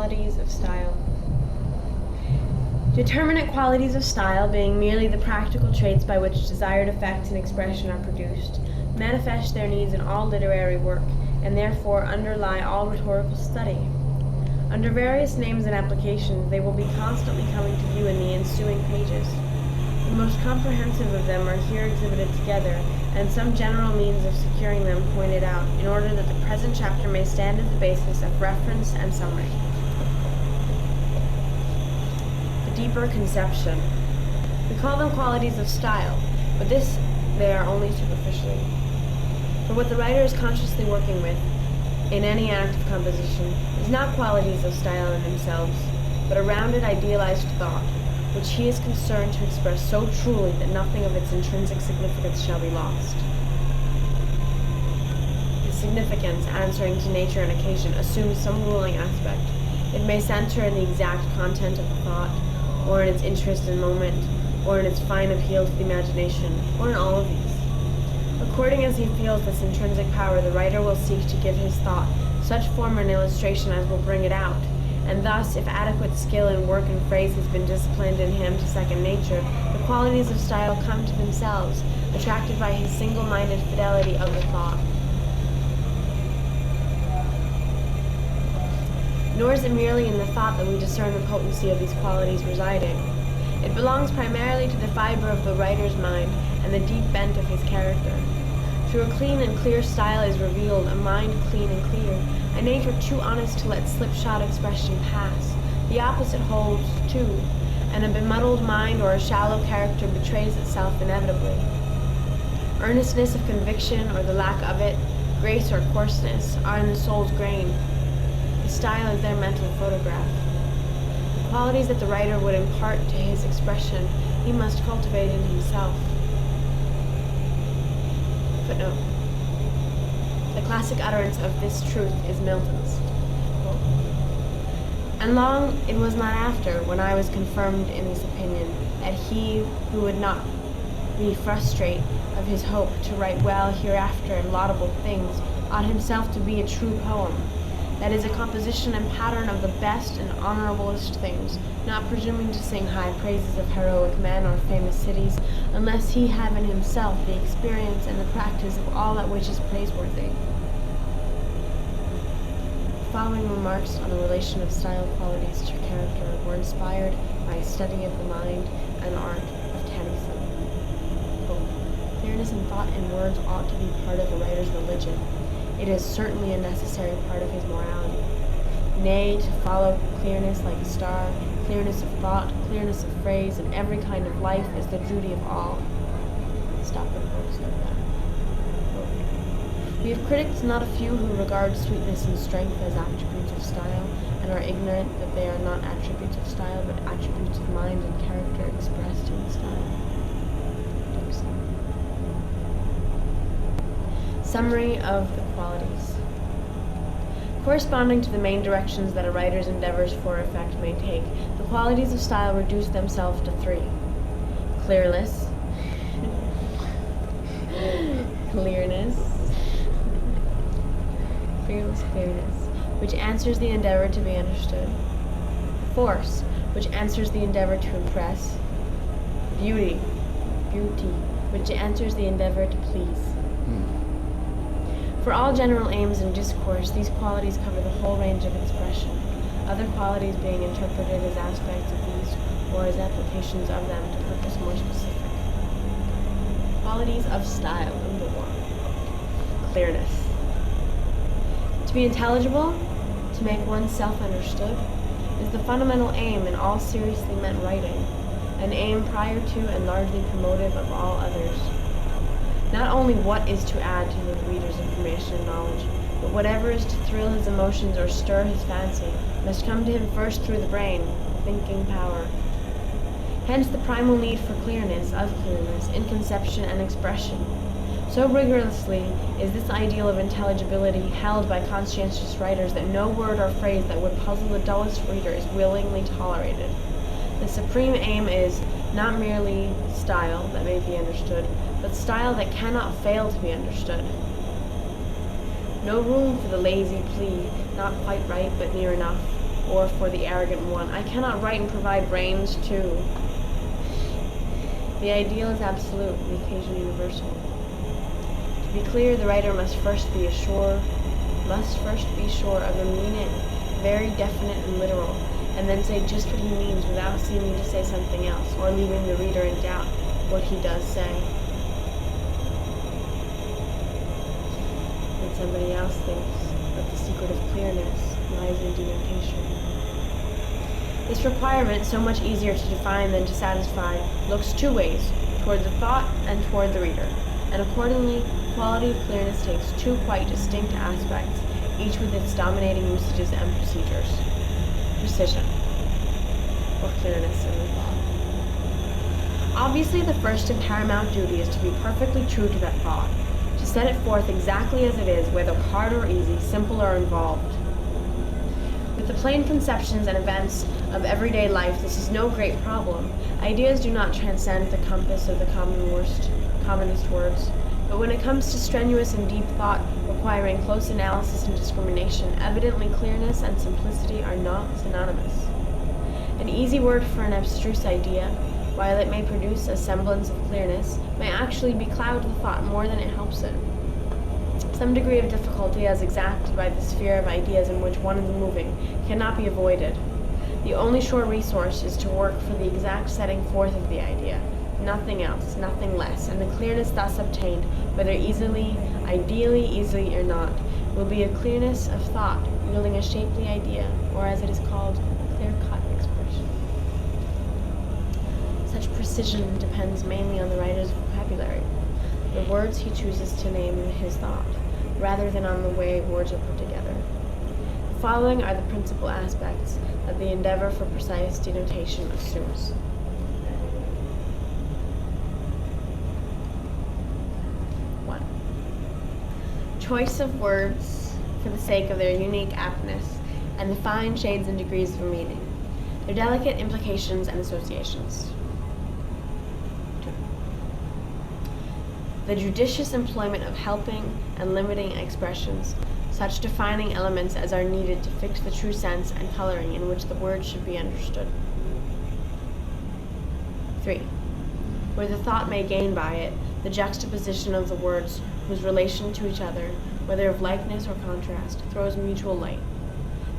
Qualities of style. Determinate qualities of style, being merely the practical traits by which desired effects and expression are produced, manifest their needs in all literary work, and therefore underlie all rhetorical study. Under various names and applications, they will be constantly coming to view in the ensuing pages. The most comprehensive of them are here exhibited together, and some general means of securing them pointed out, in order that the present chapter may stand as the basis of reference and summary. The deeper conception. We call them qualities of style, but this they are only superficially. For what the writer is consciously working with, in any act of composition, is not qualities of style in themselves, but a rounded, idealized thought, which he is concerned to express so truly that nothing of its intrinsic significance shall be lost. Its significance, answering to nature and occasion, assumes some ruling aspect. It may center in the exact content of the thought, or in its interest and moment, or in its fine appeal to the imagination, or in all of these. According as he feels this intrinsic power, the writer will seek to give his thought such form and illustration as will bring it out, and thus, if adequate skill in work and phrase has been disciplined in him to second nature, the qualities of style come to themselves, attracted by his single-minded fidelity of the thought. Nor is it merely in the thought that we discern the potency of these qualities residing. It belongs primarily to the fiber of the writer's mind and the deep bent of his character. Through a clean and clear style is revealed a mind clean and clear, a nature too honest to let slipshod expression pass. The opposite holds, too, and a bemuddled mind or a shallow character betrays itself inevitably. Earnestness of conviction or the lack of it, grace or coarseness, are in the soul's grain. The style is their mental photograph. The qualities that the writer would impart to his expression he must cultivate in himself. Footnote. The classic utterance of this truth is Milton's. And long it was not after, when I was confirmed in this opinion, that he who would not be frustrate of his hope to write well hereafter and laudable things ought himself to be a true poem, that is, a composition and pattern of the best and honorablest things, not presuming to sing high praises of heroic men or famous cities, unless he have in himself the experience and the practice of all that which is praiseworthy. The following remarks on the relation of style qualities to character were inspired by a study of the mind and art of Tennyson. Quote, clearness in thought and words ought to be part of a writer's religion. It is certainly a necessary part of his morality. Nay, to follow clearness like a star, clearness of thought, clearness of phrase, and every kind of life is the duty of all. Stop and quotes like that. We have critics not a few who regard sweetness and strength as attributes of style, and are ignorant that they are not attributes of style, but attributes of mind and character expressed in style. Summary of the qualities. Corresponding to the main directions that a writer's endeavors for effect may take, the qualities of style reduce themselves to three. Clearness, clearness, which answers the endeavor to be understood. Force, which answers the endeavor to impress. Beauty, which answers the endeavor to please. For all general aims in discourse, these qualities cover the whole range of expression, other qualities being interpreted as aspects of these or as applications of them to purpose more specific. Qualities of style. Number 1. Clearness. To be intelligible, to make oneself understood, is the fundamental aim in all seriously meant writing, an aim prior to and largely promotive of all others. Not only what is to add to the reader's information and knowledge, but whatever is to thrill his emotions or stir his fancy must come to him first through the brain, thinking power. Hence the primal need for clearness, in conception and expression. So rigorously is this ideal of intelligibility held by conscientious writers that no word or phrase that would puzzle the dullest reader is willingly tolerated. The supreme aim is not merely style that may be understood, but style that cannot fail to be understood. No room for the lazy plea, not quite right but near enough. or for the arrogant one. I cannot write and provide brains too. The ideal is absolute, the occasion universal. To be clear, the writer must first be sure of the meaning, very definite and literal, and then say just what he means without seeming to say something else, or leaving the reader in doubt what he does say. And somebody else thinks that the secret of clearness lies in denotation. This requirement, so much easier to define than to satisfy, looks two ways, toward the thought and toward the reader, and accordingly, quality of clearness takes two quite distinct aspects, each with its dominating usages and procedures. Precision, or clearness in the thought. Obviously, the first and paramount duty is to be perfectly true to that thought, to set it forth exactly as it is, whether hard or easy, simple or involved. With the plain conceptions and events of everyday life, this is no great problem. Ideas do not transcend the compass of the commonest words. But when it comes to strenuous and deep thought, requiring close analysis and discrimination, evidently clearness and simplicity are not synonymous. An easy word for an abstruse idea, while it may produce a semblance of clearness, may actually becloud the thought more than it helps it. Some degree of difficulty, as exacted by the sphere of ideas in which one is moving, cannot be avoided. The only sure resource is to work for the exact setting forth of the idea, nothing else, nothing less, and the clearness thus obtained, whether ideally easily or not, will be a clearness of thought, yielding a shapely idea, or as it is called, a clear-cut expression. Such precision depends mainly on the writer's vocabulary, the words he chooses to name in his thought, rather than on the way words are put together. The following are the principal aspects that the endeavor for precise denotation assumes. 1. Choice of words for the sake of their unique aptness and the fine shades and degrees of meaning, their delicate implications and associations. 2. The judicious employment of helping and limiting expressions, such defining elements as are needed to fix the true sense and coloring in which the words should be understood. 3. Where the thought may gain by it, the juxtaposition of the words whose relation to each other, whether of likeness or contrast, throws mutual light.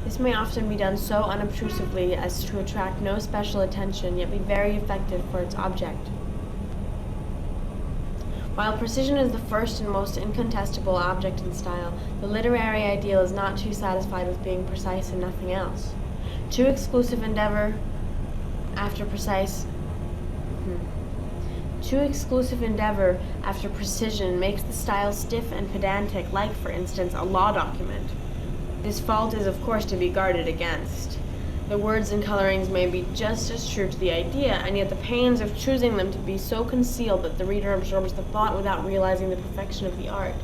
This may often be done so unobtrusively as to attract no special attention, yet be very effective for its object. While precision is the first and most incontestable object in style, the literary ideal is not too satisfied with being precise and nothing else. Too exclusive endeavor after precision makes the style stiff and pedantic, like, for instance, a law document. This fault is, of course, to be guarded against. The words and colorings may be just as true to the idea, and yet the pains of choosing them to be so concealed that the reader absorbs the thought without realizing the perfection of the art.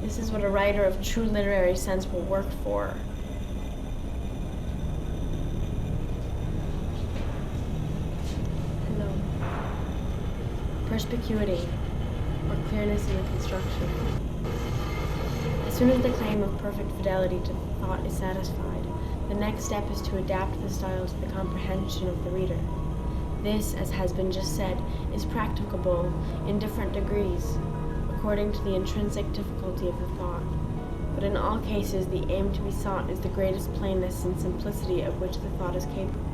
This is what a writer of true literary sense will work for. Hello. Perspicuity, or clearness in the construction. As soon as the claim of perfect fidelity to the thought is satisfied, the next step is to adapt the style to the comprehension of the reader. This, as has been just said, is practicable in different degrees, according to the intrinsic difficulty of the thought. But in all cases, the aim to be sought is the greatest plainness and simplicity of which the thought is capable.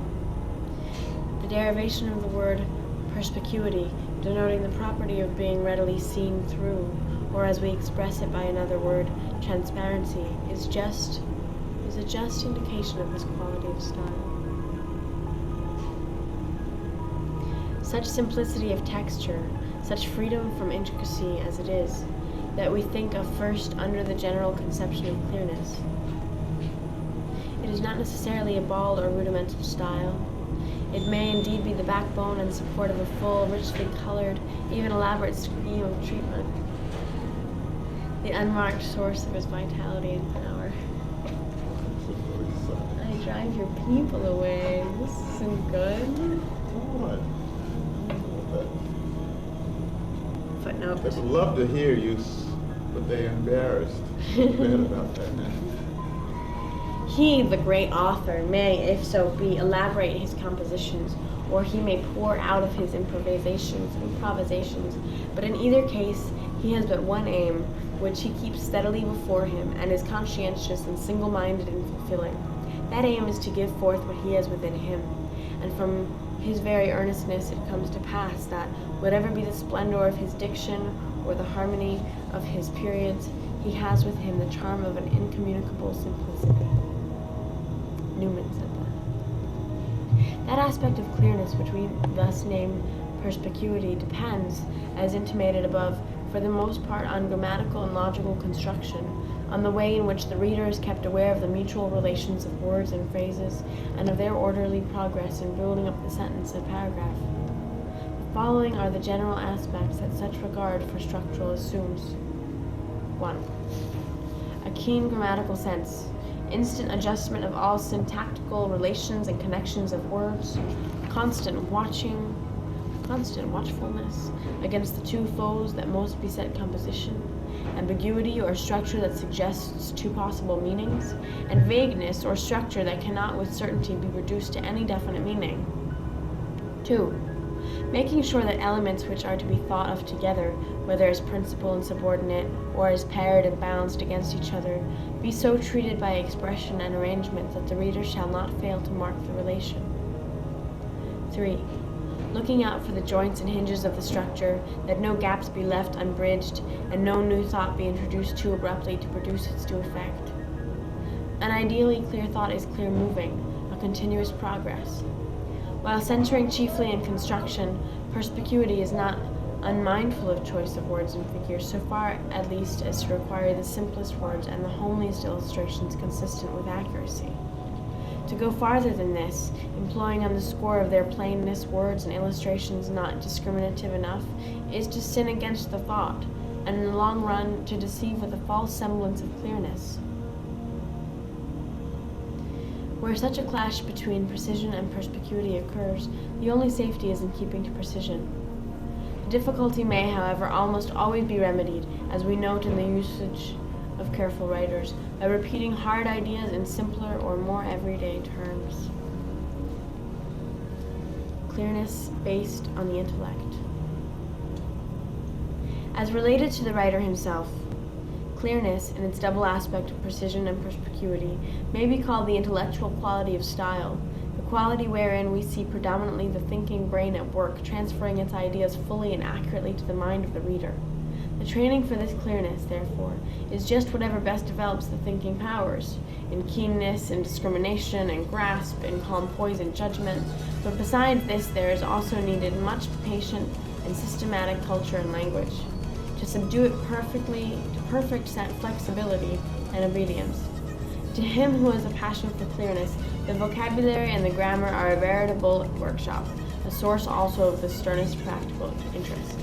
The derivation of the word perspicuity, denoting the property of being readily seen through, or as we express it by another word, transparency, is a just indication of this quality of style. Such simplicity of texture, such freedom from intricacy as it is, that we think of first under the general conception of clearness. It is not necessarily a bald or rudimental style. It may indeed be the backbone and support of a full, richly colored, even elaborate scheme of treatment, the unmarked source of his vitality and power. I drive your people away. This isn't good. What? Footnote. They would love to hear you, but they're embarrassed. Bad about that now. He, the great author, may, if so be, elaborate his compositions, or he may pour out of his improvisations, but in either case he has but one aim, which he keeps steadily before him, and is conscientious and single-minded in fulfilling. That aim is to give forth what he has within him, and from his very earnestness it comes to pass that, whatever be the splendor of his diction, or the harmony of his periods, he has with him the charm of an incommunicable simplicity. Newman said that. That aspect of clearness which we thus name perspicuity depends, as intimated above, for the most part on grammatical and logical construction, on the way in which the reader is kept aware of the mutual relations of words and phrases, and of their orderly progress in building up the sentence and paragraph. The following are the general aspects that such regard for structural assumes. 1. A keen grammatical sense, instant adjustment of all syntactical relations and connections of words, constant watchfulness against the two foes that most beset composition, ambiguity or structure that suggests two possible meanings, and vagueness or structure that cannot with certainty be reduced to any definite meaning. 2. Making sure that elements which are to be thought of together, whether as principal and subordinate, or as paired and balanced against each other, be so treated by expression and arrangement that the reader shall not fail to mark the relation. 3. Looking out for the joints and hinges of the structure, that no gaps be left unbridged, and no new thought be introduced too abruptly to produce its due effect. An ideally clear thought is clear moving, a continuous progress. While centering chiefly in construction, perspicuity is not unmindful of choice of words and figures, so far at least as to require the simplest words and the homeliest illustrations consistent with accuracy. To go farther than this, employing on the score of their plainness words and illustrations not discriminative enough, is to sin against the thought, and in the long run to deceive with a false semblance of clearness. Where such a clash between precision and perspicuity occurs, the only safety is in keeping to precision. The difficulty may, however, almost always be remedied, as we note in the usage of careful writers, by repeating hard ideas in simpler or more everyday terms. Clearness based on the intellect. As related to the writer himself, clearness, in its double aspect of precision and perspicuity, may be called the intellectual quality of style, the quality wherein we see predominantly the thinking brain at work, transferring its ideas fully and accurately to the mind of the reader. The training for this clearness, therefore, is just whatever best develops the thinking powers, in keenness, in discrimination, in grasp, in calm poise and judgment, but besides this there is also needed much patient and systematic culture in language, to subdue it perfectly to perfect flexibility and obedience. To him who has a passion for clearness, the vocabulary and the grammar are a veritable workshop, a source also of the sternest practical interest.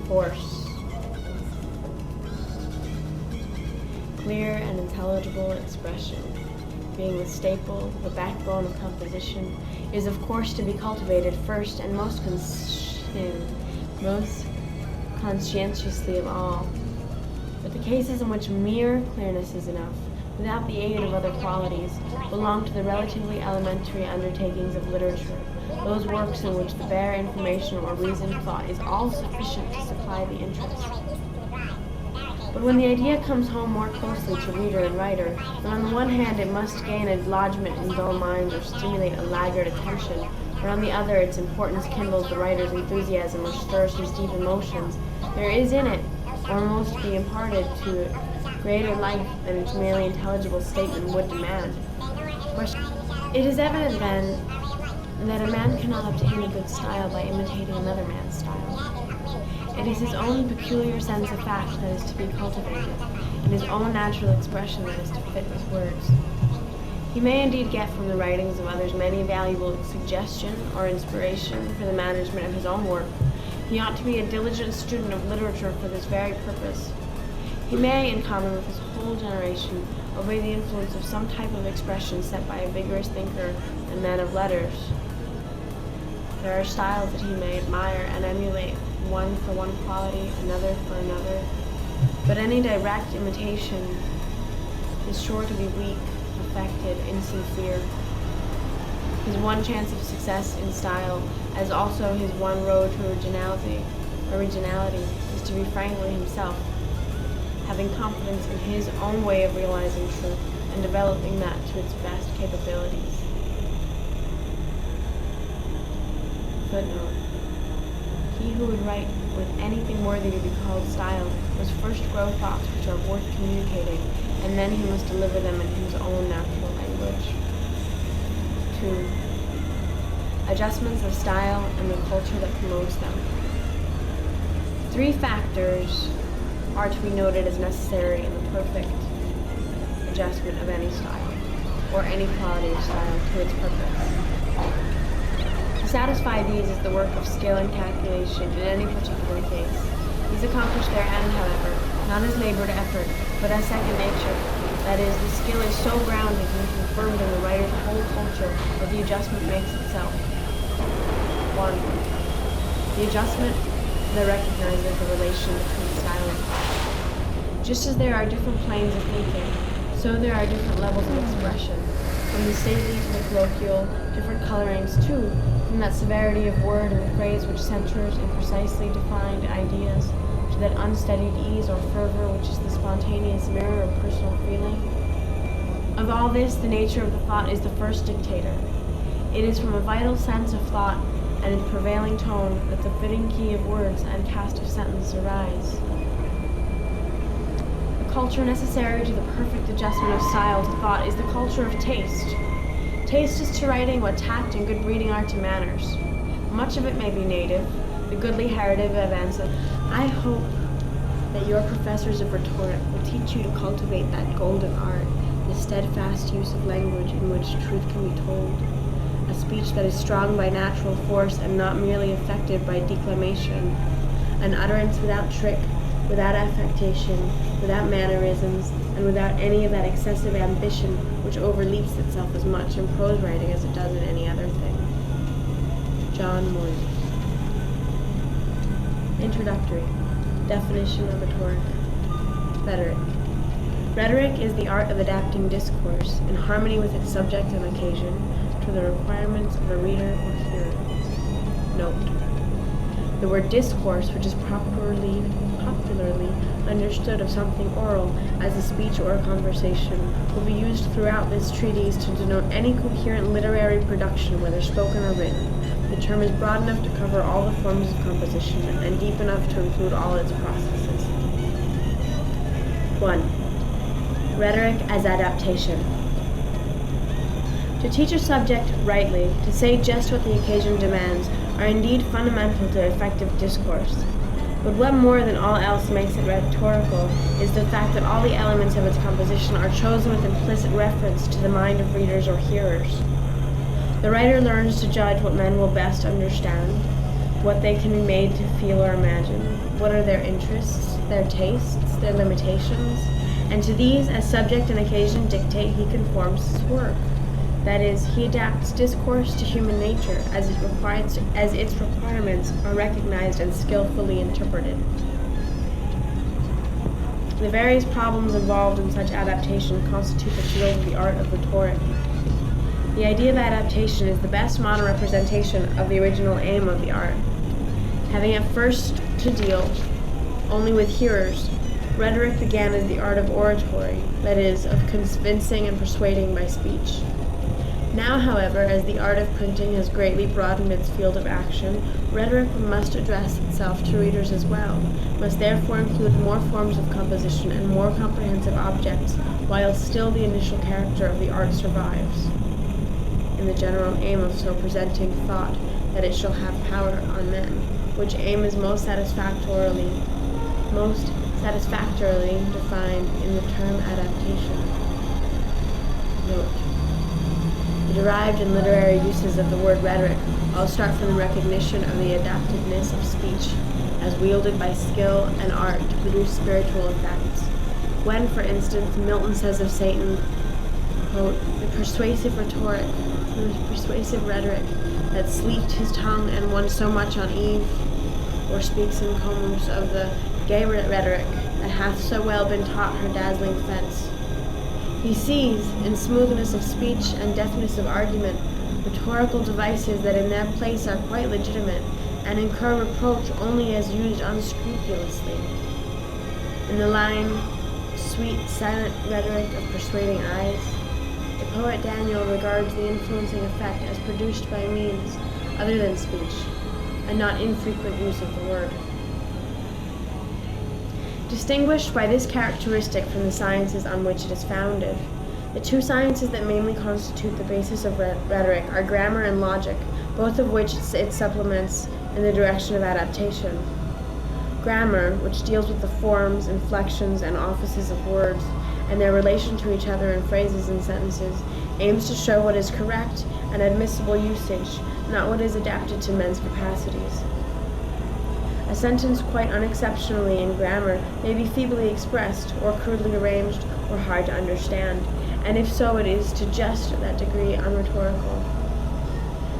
Force. Clear and intelligible expression, being the staple, the backbone of composition, is of course to be cultivated first and most conscientiously of all. But the cases in which mere clearness is enough, without the aid of other qualities, belong to the relatively elementary undertakings of literature, those works in which the bare information or reasoned thought is all sufficient to supply the interest. But when the idea comes home more closely to reader and writer, then on the one hand it must gain a lodgment in dull minds or stimulate a laggard attention, but on the other its importance kindles the writer's enthusiasm or stirs his deep emotions, there is in it, or must be imparted to it, greater life than its merely intelligible statement would demand. It is evident, then, that a man cannot obtain a good style by imitating another man's style. It is his own peculiar sense of fact that is to be cultivated, and his own natural expression that is to fit with words. He may indeed get from the writings of others many valuable suggestion or inspiration for the management of his own work. He ought to be a diligent student of literature for this very purpose. He may, in common with his whole generation, obey the influence of some type of expression set by a vigorous thinker and man of letters. There are styles that he may admire and emulate, one for one quality, another for another. but any direct imitation is sure to be weak, affected, insincere. His one chance of success in style, as also his one road to originality, is to be frankly himself, having confidence in his own way of realizing truth and developing that to its best capabilities. Footnote. He who would write with anything worthy to be called style must first grow thoughts which are worth communicating, and then he must deliver them in his own natural language. 2. Adjustments of style and the culture that promotes them. 3 factors are to be noted as necessary in the perfect adjustment of any style, or any quality of style, to its purpose. To satisfy these is the work of skill and calculation in any particular case. These accomplish their end, however, not as labored effort, but as second nature. That is, the skill is so grounded and confirmed in the writer's whole culture that the adjustment makes itself. 1. The adjustment that recognizes the relation between style and thought. Just as there are different planes of thinking, so there are different levels of expression. From the stately to the colloquial, different colorings too, from that severity of word and phrase which centers in precisely defined ideas, to that unstudied ease or fervor which is the spontaneous mirror of personal feeling. Of all this, the nature of the thought is the first dictator. It is from a vital sense of thought and its prevailing tone that the fitting key of words and cast of sentence arise. The culture necessary to the perfect adjustment of style to thought is the culture of taste. Taste is to writing what tact and good breeding are to manners. Much of it may be native, the goodly heritage of ancestors. I hope that your professors of rhetoric will teach you to cultivate that golden art, the steadfast use of language in which truth can be told, a speech that is strong by natural force and not merely affected by declamation, an utterance without trick, without affectation, without mannerisms, and without any of that excessive ambition which overleaps itself as much in prose writing as it does in any other thing. John Moyes. Introductory. Definition of rhetoric. Rhetoric. Rhetoric is the art of adapting discourse in harmony with its subject and occasion to the requirements of a reader or hearer. Note. The word discourse, which is popularly understood of something oral as a speech or a conversation, will be used throughout this treatise to denote any coherent literary production, whether spoken or written. The term is broad enough to cover all the forms of composition and deep enough to include all its processes. 1. Rhetoric as adaptation. To teach a subject rightly, to say just what the occasion demands, are indeed fundamental to effective discourse. But what more than all else makes it rhetorical is the fact that all the elements of its composition are chosen with implicit reference to the mind of readers or hearers. The writer learns to judge what men will best understand, what they can be made to feel or imagine, what are their interests, their tastes, their limitations, and to these, as subject and occasion dictate, he conforms his work. That is, he adapts discourse to human nature as its requirements are recognized and skillfully interpreted. The various problems involved in such adaptation constitute the field of the art of rhetoric. The idea of adaptation is the best modern representation of the original aim of the art. Having at first to deal only with hearers, rhetoric began as the art of oratory, that is, of convincing and persuading by speech. Now, however, as the art of printing has greatly broadened its field of action, rhetoric must address itself to readers as well, must therefore include more forms of composition and more comprehensive objects, while still the initial character of the art survives. In the general aim of so presenting thought that it shall have power on men, which aim is most satisfactorily defined in the term adaptation. Note. The derived and literary uses of the word rhetoric all start from the recognition of the adaptiveness of speech as wielded by skill and art to produce spiritual effects. When, for instance, Milton says of Satan, quote, the persuasive rhetoric that sleeked his tongue and won so much on Eve, or speaks in Comus of the gay rhetoric that hath so well been taught her dazzling fence. He sees, in smoothness of speech and deftness of argument, rhetorical devices that in their place are quite legitimate, and incur reproach only as used unscrupulously. In the line, sweet, silent rhetoric of persuading eyes, the poet Daniel regards the influencing effect as produced by means other than speech, and not infrequent use of the word. Distinguished by this characteristic from the sciences on which it is founded, the two sciences that mainly constitute the basis of rhetoric are grammar and logic, both of which it supplements in the direction of adaptation. Grammar, which deals with the forms, inflections, and offices of words, and their relation to each other in phrases and sentences, aims to show what is correct and admissible usage, not what is adapted to men's capacities. A sentence quite unexceptionally in grammar may be feebly expressed, or crudely arranged, or hard to understand, and if so, it is to just that degree unrhetorical.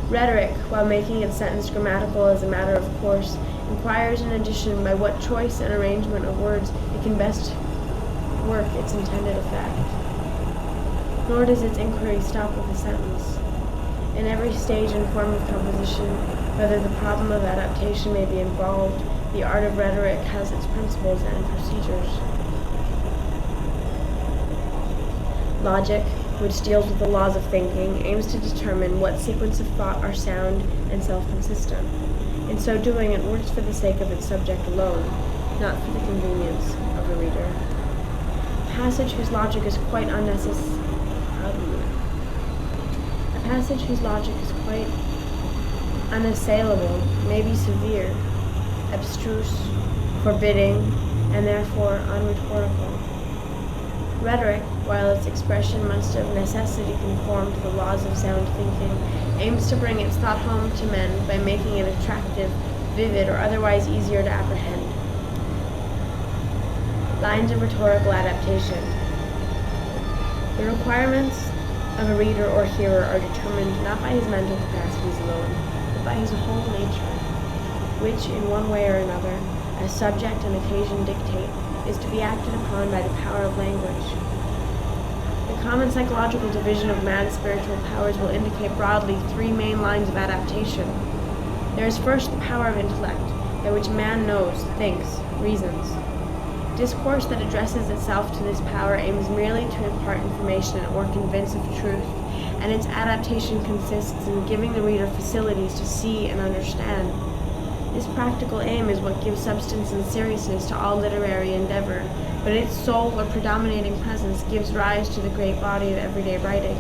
Rhetoric, while making its sentence grammatical as a matter of course, inquires in addition by what choice and arrangement of words it can best work its intended effect. Nor does its inquiry stop with a sentence. In every stage and form of composition, whether the problem of adaptation may be involved, the art of rhetoric has its principles and procedures. Logic, which deals with the laws of thinking, aims to determine what sequence of thought are sound and self-consistent. In so doing, it works for the sake of its subject alone, not for the convenience of the reader. A passage whose logic is quite unassailable may be severe, abstruse, forbidding, and therefore unrhetorical. Rhetoric, while its expression must of necessity conform to the laws of sound thinking, aims to bring its thought home to men by making it attractive, vivid, or otherwise easier to apprehend. Lines of rhetorical adaptation. The requirements of a reader or hearer are determined not by his mental capacities alone, but by his whole nature, which, in one way or another, as subject and occasion dictate, is to be acted upon by the power of language. The common psychological division of man's spiritual powers will indicate broadly three main lines of adaptation. There is first the power of intellect, by which man knows, thinks, reasons. Discourse that addresses itself to this power aims merely to impart information or convince of truth, and its adaptation consists in giving the reader facilities to see and understand. This practical aim is what gives substance and seriousness to all literary endeavor, but its sole or predominating presence gives rise to the great body of everyday writing: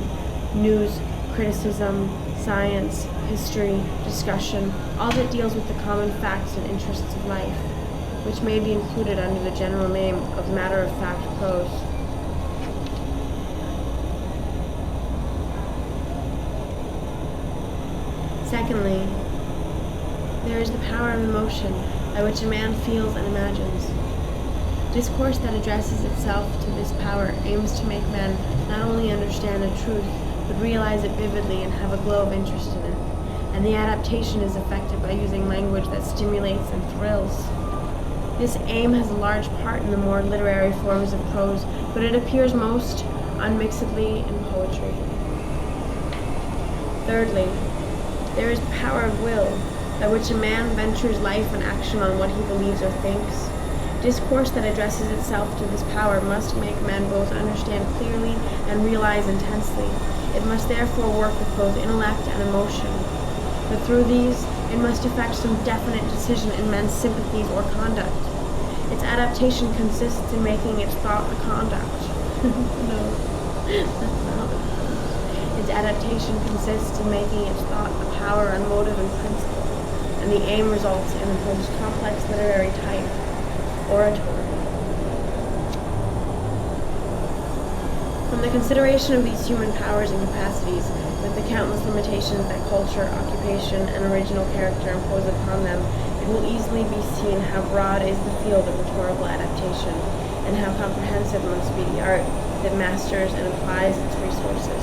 news, criticism, science, history, discussion, all that deals with the common facts and interests of life, which may be included under the general name of matter-of-fact prose. Secondly, there is the power of emotion, by which a man feels and imagines. Discourse that addresses itself to this power aims to make men not only understand a truth, but realize it vividly and have a glow of interest in it, and the adaptation is effected by using language that stimulates and thrills. This aim has a large part in the more literary forms of prose, but it appears most unmixedly in poetry. Thirdly, there is the power of will, by which a man ventures life and action on what he believes or thinks. Discourse that addresses itself to this power must make men both understand clearly and realize intensely. It must therefore work with both intellect and emotion. But through these, it must effect some definite decision in men's sympathies or conduct. Its adaptation consists in making its thought a conduct. No, that's not how it goes. Its adaptation consists in making its thought a power and motive and principle, and the aim results in the most complex literary type, oratory. From the consideration of these human powers and capacities, with the countless limitations that culture, occupation, and original character impose upon them, it will easily be seen how broad is the field of rhetorical adaptation, and how comprehensive must be the art that masters and applies its resources.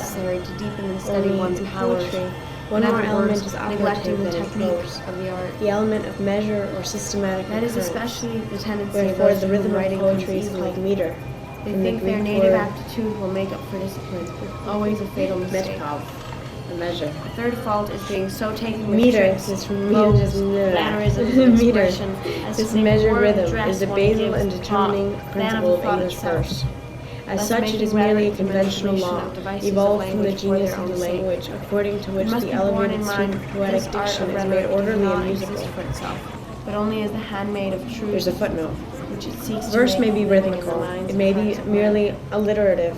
necessary to deepen and steady Only one's in powers. poetry One In more other element words, is neglecting operative the than in technique prose. of the art. The element of measure or systematic That is occurrence. especially the tendency of Wherefore those the who rhythm of writing poetry is easily. called meter. They From the think their Greek native word aptitude will make up for discipline. Always a fatal mistake. metkov, the measure. The third fault is being so taken with Meter, tricks, this from modes, meter, mannerisms, and meter. expression as This to think measured more of the rhythm dress is the one basal gives and to determining thought than principle of thought English itself. verse. As Thus such, it making is merely a rhetoric the conventional manipulation law, of devices of evolved from the language for genius their of the own sake. language, according to It which must the be borne elevated in stream mind of that poetic this art diction of is made rhetoric does orderly not and exist musical. for itself, but only as the handmaid of truth, There's a footnote. which it seeks Verse to may make be living in the rhythmical, minds it of may hearts be of men. merely alliterative.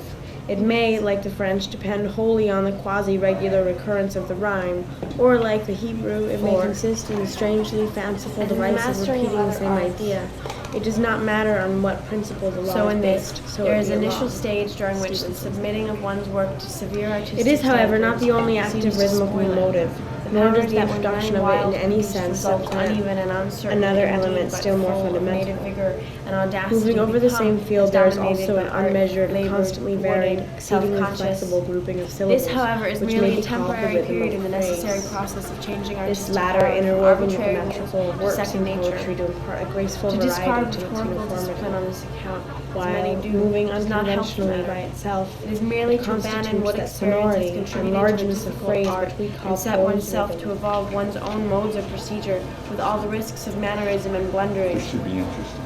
It may, like the French, depend wholly on the quasi-regular recurrence of the rhyme, or like the Hebrew, it may 4. consist in the strangely fanciful And in the device of mastering of repeating the other same arts. idea. It does not matter on what principle the law So is in based, this, so there it is be a initial law. stage during which the Stevenson. submitting of one's work to severe artistic It is, however, not the only standards active seems to rhythmical spoil it. motive, The nor does powers the that when introduction running of it in wild any produced sense results supplant uneven and uncertain, another indeed, element but still more full of fundamental. native vigor and audacity. Moving over the become, same field, as there is dominated also by an art, unmeasured, labored, constantly wooded, varied, exceedingly self-conscious. flexible grouping of syllables, This, however, is which merely may a be called the temporary rhythm period of in the phrase. necessary process of changing This artistic latter power from interwoven with the arbitrary metrical to works second in nature. poetry to impart a graceful To discard variety to its rhetorical discipline on uniformity. this account, as While many do, moving does not help the unconventionally by matter. itself, It is merely it to abandon constitutes what that experience has sonority and contributed to a largeness of difficult phrase art, which we call and set prose oneself rhythm. to evolve one's own modes of procedure with all the risks of mannerism and blundering. This should be interesting.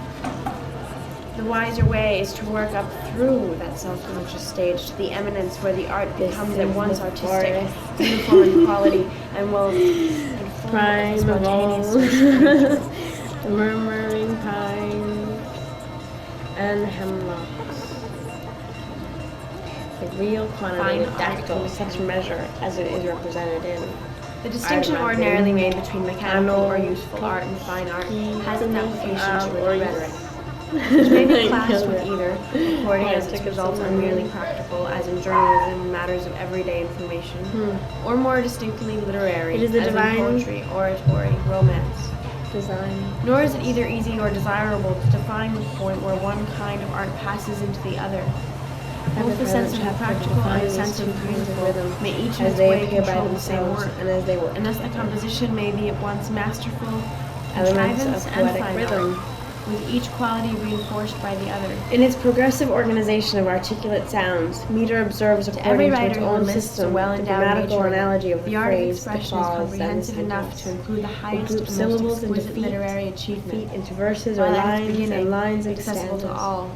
The wiser way is to work up through that self-conscious stage to the eminence where the art This becomes is at once the artistic, forest. uniform in quality, and will full Prime of all, spontaneous the murmuring pines and hemlocks. The real quantity of Fine dactyl, art. such measure as it is represented in. The distinction Art ordinarily mapping, made between mechanical or useful art and fine art has its application to rhetoric, which may be classed with either, according as its results are merely practical, as in journalism and matters of everyday information, or more distinctly literary, It is the as divine- in poetry, oratory, romance. Design. Nor is it either easy or desirable to define the point where one kind of art passes into the other. Both the sense of the practical and the sense of the beautiful may each in as its they way appear by control the same themselves work, and as they work. and thus the composition may be at once masterful, Elements contrivance, of and poetic fine rhythm. art, with each quality reinforced by the other. In its progressive organization of articulate sounds, meter observes every according to writer its who own lists a system the well-endowed grammatical nature, analogy of the the art of phrase, the expression is clause, and the comprehensive enough to sentence. include the highest and Group most syllables into exquisite feet, literary achievement, feet into verses or while at its lines, beginning, and lines into accessible stanzas. to all,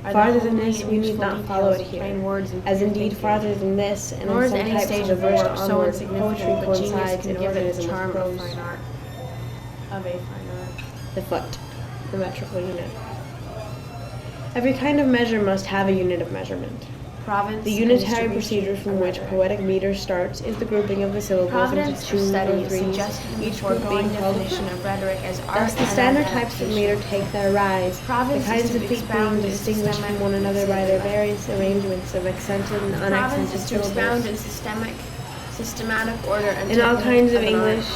are the Farther than homely this, and we need useful not follow it details of here. plain words and As clear indeed thinking. farther than this, and Nor in is some any types stage of of verse work so onward, insignificant, poetry but genius coincides can in give it its organism charm with of prose. fine art. Of a fine art. The foot, the metrical unit. Every kind of measure must have a unit of measurement. Province The and unitary distribution procedure from of which rhetoric. poetic meter starts is the grouping of the syllables Providence into for two study or is three, suggested in the each group foregoing being called a definition foot. of rhetoric as art Thus, the and standard as types of adaptation. meter take their rise, Province the kinds is to of feet being expound in distinguished from systematic- one another by their various arrangements of accented and Province unaccented is to expound syllables. in systematic order and In all technique kinds of an art. English,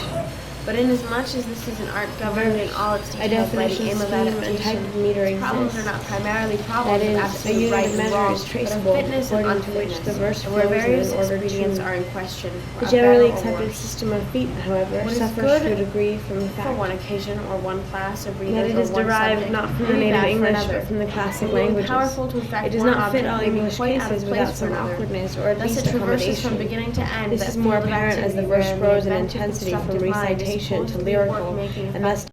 But inasmuch as this is an art governed in all its a details by the definition, aim of scheme, and type adaptation, of meter its problems are exists. not primarily problems That of is, a absolute unit right of and measure wrong, is but traceable, of fitness and according to which unfitness, the verse and where flows in various order expedients to- are in question. The are generally better or accepted worse. system of feet, however, What is suffers good to a degree from the For fact one occasion or one class of readers that it or is one derived subject, not from may the be native bad for English, another. but from the classic It may be languages. powerful to affect It does one not fit object, all may be English quite out of cases place without for some another. awkwardness, or at Thus least it traverses accommodation. from beginning to end. This that is more field of apparent as the activity verse wherein grows in inventive intensity from constructive mind is recitation supposed to be lyrical, work-making and thus